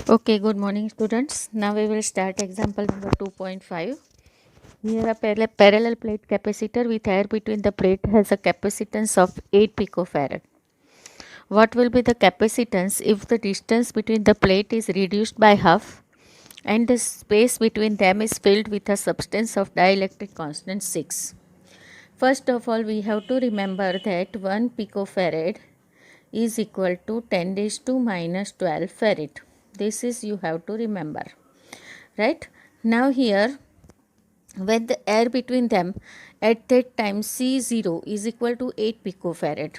Okay, good morning students. Now we will start example number 2.5. Here a parallel plate capacitor with air between the plate has a capacitance of 8 picofarad. What will be the capacitance if the distance between the plate is reduced by half and the space between them is filled with a substance of dielectric constant 6? First of all, we have to remember that 1 picofarad is equal to 10 raised to minus 12 farad. This is you have to remember, right? Now here, when the air between them at that time C0 is equal to 8 picofarad.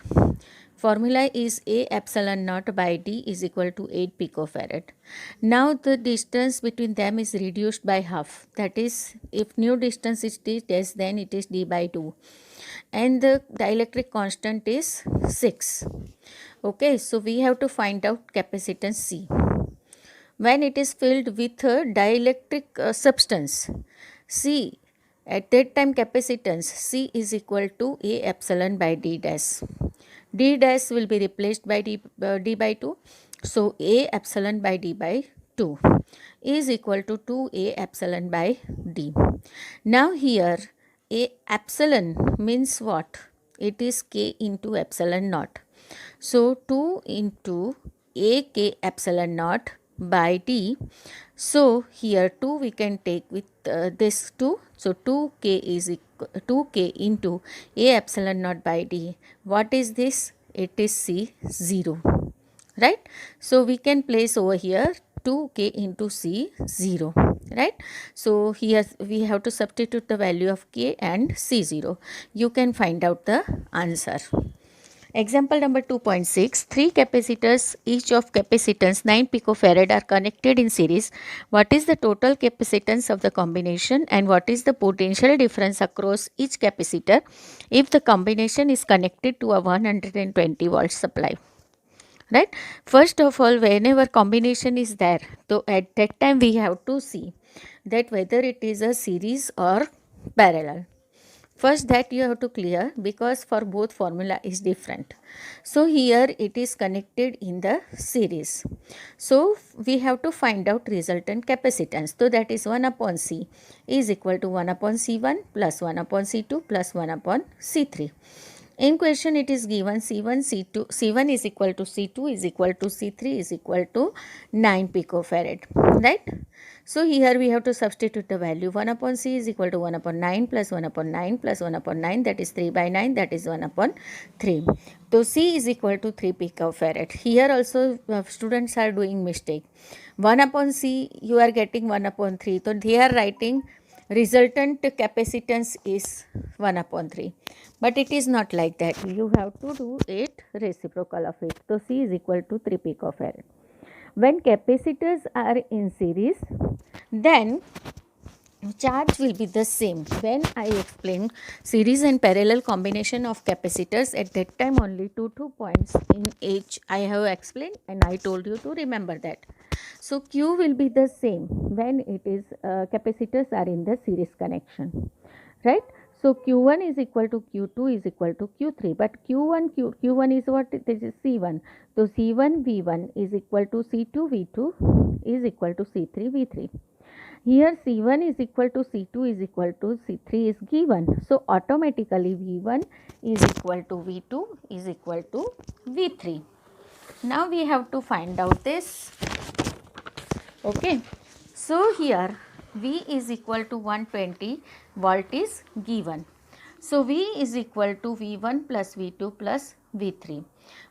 Formula is A epsilon naught by D is equal to 8 picofarad. Now the distance between them is reduced by half. That is, if new distance is D dash, then it is D by 2. And the dielectric constant is 6. Okay, so we have to find out capacitance C when it is filled with a dielectric substance. C, at that time capacitance C is equal to A epsilon by D dash. D dash will be replaced by D by 2. So A epsilon by D by 2 is equal to 2A epsilon by D. Now here A epsilon means what? It is K into epsilon naught. So 2 into A K epsilon naught by D. So here 2 we can take with this 2. So 2K is 2K into A epsilon naught by D. What is this? It is C 0. Right? So we can place over here 2K into C 0. Right? So here we have to substitute the value of K and C 0. You can find out the answer. Example number 2.6. Three capacitors, each of capacitance 9 picofarad, are connected in series. What is the total capacitance of the combination and what is the potential difference across each capacitor if the combination is connected to a 120 volt supply? Right? First of all, whenever combination is there, so at that time we have to see that whether it is a series or parallel. First that you have to clear, because for both formula is different. So here it is connected in the series. So we have to find out resultant capacitance. So that is 1 upon C is equal to 1 upon C1 plus 1 upon C2 plus 1 upon C3. In question it is given C1, C2, C1 is equal to C2 is equal to C3 is equal to 9 picofarad, right? So here we have to substitute the value. 1 upon C is equal to 1 upon 9 plus 1 upon 9 plus 1 upon 9, that is 3 by 9, that is 1 upon 3. So C is equal to 3 picofarad. Here also students are doing mistake. 1 upon C you are getting 1 upon 3. So they are writing resultant capacitance is 1 upon 3, but it is not like that. You have to do it reciprocal of it. So C is equal to 3 picofarad. When capacitors are in series, then charge will be the same. When I explain series and parallel combination of capacitors, at that time only 2 points in each I have explained and I told you to remember that. So Q will be the same when it is capacitors are in the series connection, right? So Q1 is equal to Q2 is equal to Q3, but Q1 is what? This is C1. So C1 V1 is equal to C2 V2 is equal to C3 V3. Here C1 is equal to C2 is equal to C3 is given. So automatically V1 is equal to V2 is equal to V3. Now we have to find out this. Okay. So here V is equal to 120 volt is given. So V is equal to V1 plus V2 plus V3.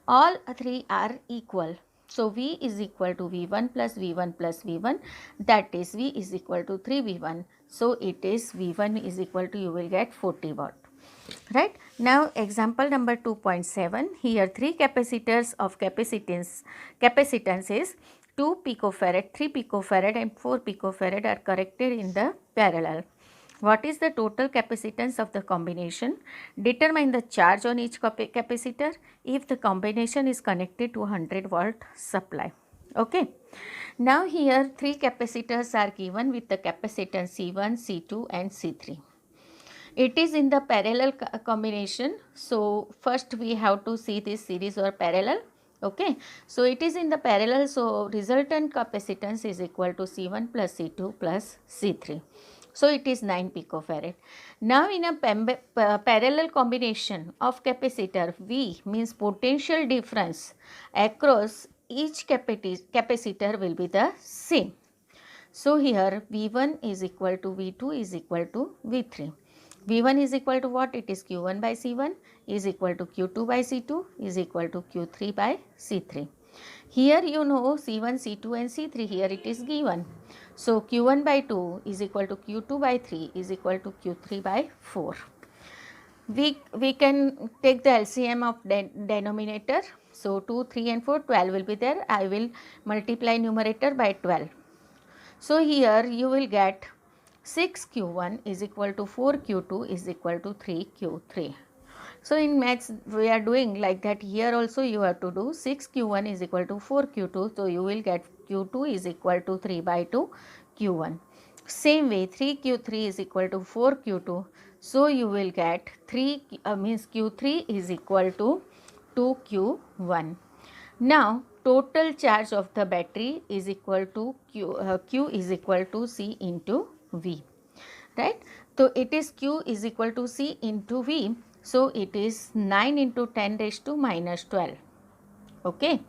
All three are equal. So V is equal to V1 plus V1 plus V1, that is V is equal to 3V1. So it is V1 is equal to, you will get 40 watt. Right. Now example number 2.7. Here three capacitors of capacitance is 2 picofarad, 3 picofarad and 4 picofarad are connected in the parallel. What is the total capacitance of the combination? Determine the charge on each capacitor if the combination is connected to 100 volt supply. Okay. Now here three capacitors are given with the capacitance C1, C2 and C3. It is in the parallel combination. So first we have to see this series or parallel. Okay, so it is in the parallel, so resultant capacitance is equal to C1 plus C2 plus C3. So it is 9 picofarad. Now in a parallel combination of capacitor, V means potential difference across each capacitor will be the same. So here V1 is equal to V2 is equal to V3. V1 is equal to what? It is Q1 by C1 is equal to Q2 by C2 is equal to Q3 by C3. Here you know C1, C2 and C3, here it is given. So Q1 by 2 is equal to Q2 by 3 is equal to Q3 by 4. We can take the LCM of denominator. So 2, 3 and 4, 12 will be there. I will multiply numerator by 12. So here you will get 6Q1 is equal to 4Q2 is equal to 3Q3. So in maths we are doing like that. Here also you have to do 6Q1 is equal to 4Q2. So you will get Q2 is equal to 3 by 2 Q1. Same way 3Q3 is equal to 4Q2. So you will get 3 means Q3 is equal to 2Q1. Now total charge of the battery is equal to Q is equal to C into V, right? So it is Q is equal to C into V. So it is 9 into 10 raised to minus 12. Okay,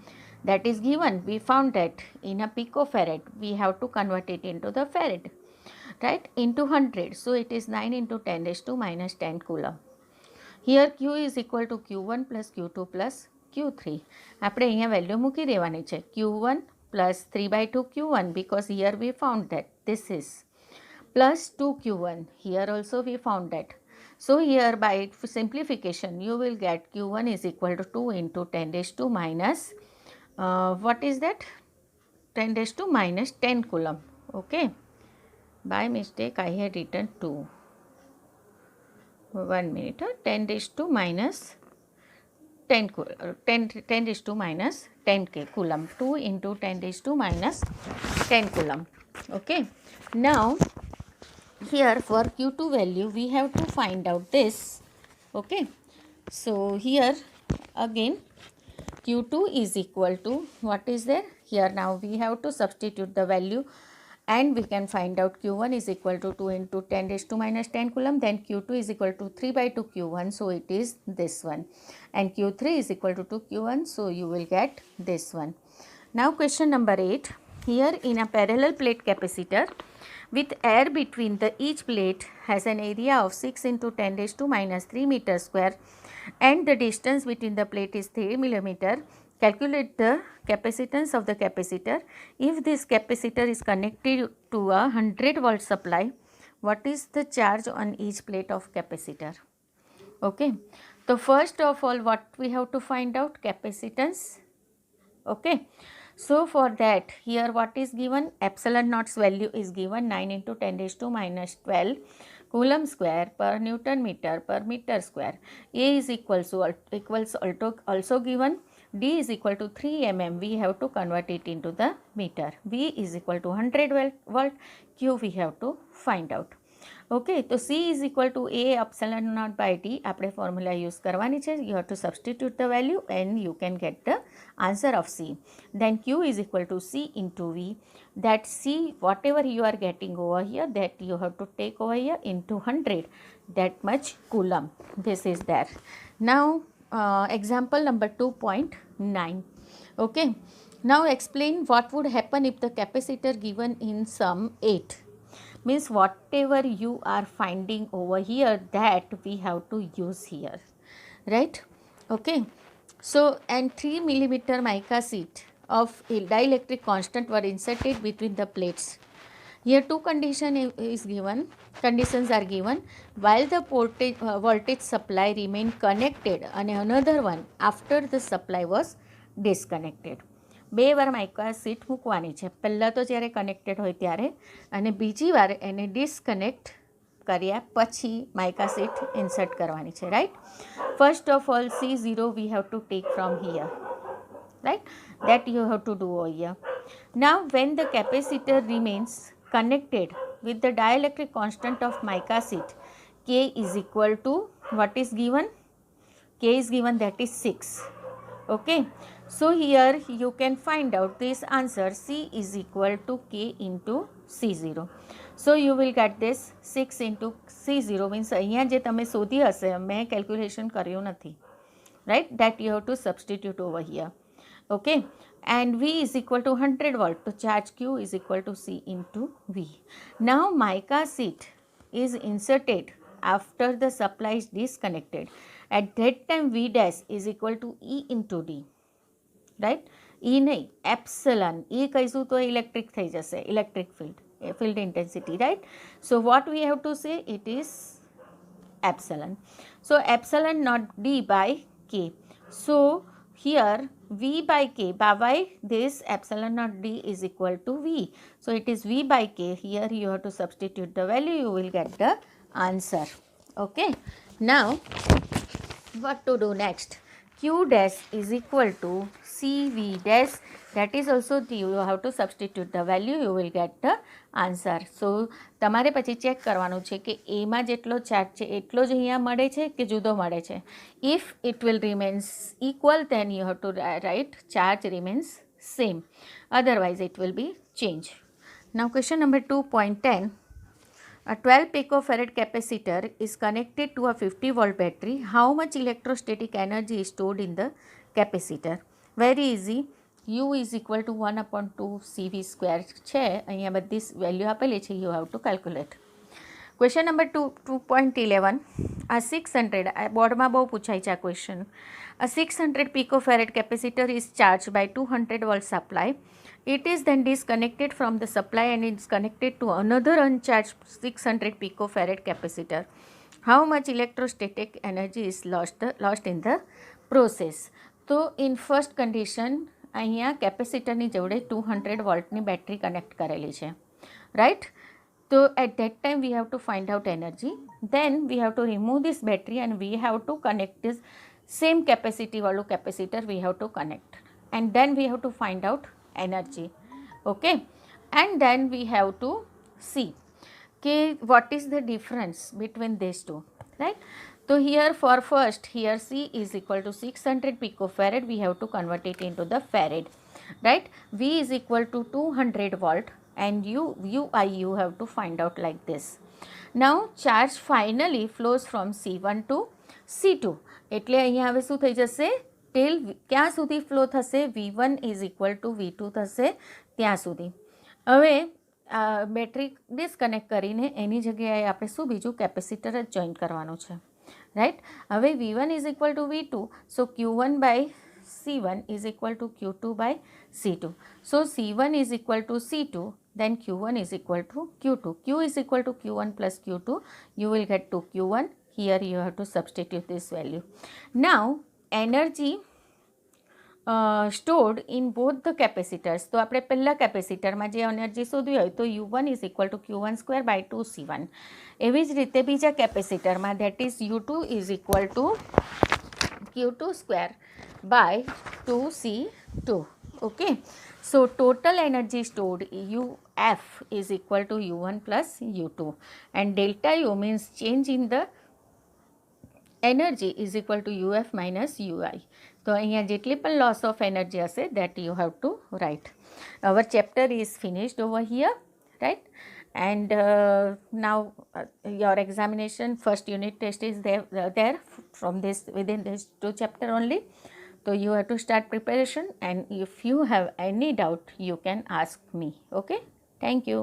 that is given. We found that in a picofarad we have to convert it into the farad, right, into 100. So it is 9 into 10 raised to minus 10 coulomb. Here Q is equal to Q1 plus Q2 plus Q3. આપણે અહીંયા value મૂકી દેવાની છે Q1 plus 3 by 2 Q1 because here we found that this is plus 2 Q1. Here also we found that. So here by simplification you will get Q1 is equal to 2 into 10 raised to minus what is that? 10 raised to minus 10 coulomb. Okay. By mistake I had written 2. 1 minute. 10 raised to minus 10 raised to minus 10 coulomb. 2 into 10 raised to minus 10 coulomb. Okay. Now here for Q2 value we have to find out this. Okay. So here again Q2 is equal to what is there? Here now we have to substitute the value and we can find out Q1 is equal to 2 into 10 raised to minus 10 coulomb. Then Q2 is equal to 3 by 2 Q1. So it is this one. And Q3 is equal to 2 Q1. So you will get this one. Now question number 8. Here in a parallel plate capacitor with air between the each plate has an area of 6 into 10 raised to minus 3 meter square and the distance between the plate is 3 millimeter. Calculate the capacitance of the capacitor. If this capacitor is connected to a 100 volt supply, what is the charge on each plate of capacitor? Okay. So first of all what we have to find out? Capacitance. Okay. So for that here what is given? Epsilon naught's value is given 9 into 10 raised to minus 12 coulomb square per Newton meter per meter square. A is equals also given. D is equal to 3 mm. We have to convert it into the meter. V is equal to 100 volt. Q we have to find out. Okay, so C is equal to A epsilon naught by D. આપણે formula use કરવાની છે. You have to substitute the value and you can get the answer of C. Then Q is equal to C into V. That C, whatever you are getting over here, that you have to take over here into 100. That much coulomb. This is there. Now, example number 2.9. Okay. Now explain what would happen if the capacitor given in sum 8. Means whatever you are finding over here that we have to use here, right? Okay. So and 3 millimeter mica sheet of dielectric constant were inserted between the plates. Here two conditions are given while the voltage supply remained connected and another one after the supply was disconnected. બે વાર mica seat મૂકવાની છે. પહેલાં તો જ્યારે connected હોય ત્યારે અને બીજી વાર એને ડિસ્કનેક્ટ કર્યા પછી માઇકા સીટ ઇન્સર્ટ કરવાની છે, right? First of all C0 we have to take from here, right? That you have to do over here. Now when the capacitor remains connected with the dielectric constant of mica sheet, K is equal to what is given? K is given, that is 6. Okay. So here you can find out this answer, C is equal to K into C0. So you will get this 6 into C0 means અહીંયા જે તમે શોધી હશે, મેં calculation કર્યું નથી, right? That you have to substitute over here. Okay, and V is equal to 100 volt, so charge Q is equal to C into V. Now mica sheet is inserted after the supply is disconnected. At that time V dash is equal to E into D, right? E નહીં, epsilon, E કહીશું તો electric થઈ જશે, electric field intensity, right? So what we have to say, it is epsilon. So epsilon not D by K. So here V by K, by this epsilon not D is equal to V. So it is V by K. Here you have to substitute the value, you will get the answer. Okay, now what to do next? Q dash is equal to CV dash, that is also you have to substitute the value, you will get the answer. So તમારે પછી check કરવાનું છે કે એમાં જેટલો charge છે એટલો જ અહીંયા મળે છે કે જુદો મળે છે. If it will remains equal, then you have to write charge remains same, otherwise it will be change. Now question number 2.10. A 12 picofarad capacitor is connected to a 50 volt battery. How much electrostatic energy is stored in the capacitor? Very easy. U is equal to 1 upon 2 CV square છે, અહીંયા બધી value આપેલી છે, you have to calculate. Question number 2.11. A 600, બોર્ડમાં બહુ પૂછાય છે આ question. A 600 picofarad capacitor is charged by 200 volt supply. It is then disconnected from the supply and is connected to another uncharged 600 picofarad capacitor. How much electrostatic energy is lost in the process? So in first condition, અહીંયા કેપેસિટરની જોડે 200 વોલ્ટની battery connect કરેલી છે, right? So at that time we have to find out energy. Then we have to remove this battery and we have to connect this same capacity વાળું capacitor we have to connect, and then we have to find out energy. Okay, and then we have to see okay, what is the difference between these two, right? So here for first, here C is equal to 600 picofarad, we have to convert it into the farad, right? V is equal to 200 volt and you have to find out like this. Now charge finally flows from C1 to C2, એટલે અહીંયા હવે શું થઈ જશે, ટેલ ક્યાં સુધી flow થશે, V1 is equal to V2 થશે ત્યાં સુધી. હવે બેટરી ડિસ્કનેક્ટ કરીને એની જગ્યાએ આપણે શું બીજું કેપેસિટર જ જોઈન કરવાનું છે, રાઈટ? હવે V1 is equal to V2, so Q1 by C1 is equal to Q2 by C2. So C1 is equal to C2, then Q1 is equal to Q2. Q is equal to Q1 plus Q2, you will get to Q1. Here you have to substitute this value. Now energy stored in both the capacitors. તો આપણે પહેલા કેપેસિટરમાં જે energy શોધવી હોય તો U1 is equal to Q1 square by 2C1. એવી જ રીતે બીજા કેપેસિટરમાં, that is U2 is equal to Q2 square by 2C2. Okay, so total energy stored UF is equal to U1 plus U2, and delta U means change in the energy is equal to UF minus UI. તો અહીંયા જેટલી પણ loss of energy હશે, that you have to write. Our chapter is finished over here, right? And now your examination first unit test is there from this, within this 2 chapter only. So you have to start preparation, and if you have any doubt you can ask me. Okay, thank you.